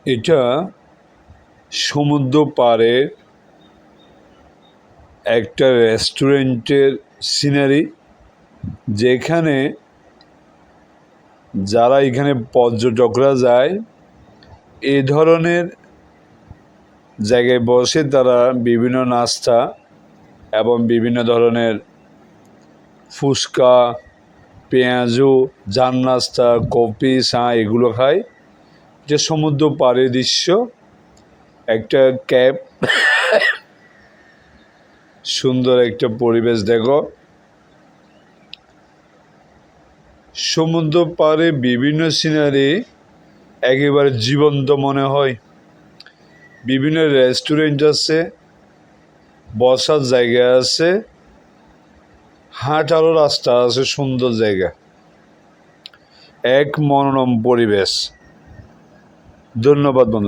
এটা সমুদ্র পাড়ে একটা রেস্টুরেন্টের সিনারি, যেখানে যারা এখানে পর্যটকরা যায় এই ধরনের জায়গায় বসে তারা বিভিন্ন নাস্তা এবং বিভিন্ন ধরনের ফুচকা, পেঁয়াজু, জান নাস্তা, কফি, চা এগুলো খায়। যে সমুদ্র পাড়ের দৃশ্য, একটা ক্যাব, সুন্দর একটা পরিবেশ দেখো। সমুদ্র পাড়ে বিভিন্ন সিনারি একেবারে জীবন্ত মনে হয়। বিভিন্ন রেস্টুরেন্ট আছে, বসার জায়গা আছে, হাঁটারও রাস্তা আছে, সুন্দর জায়গা, এক মনোরম পরিবেশ। ধন্যবাদ বন্ধু।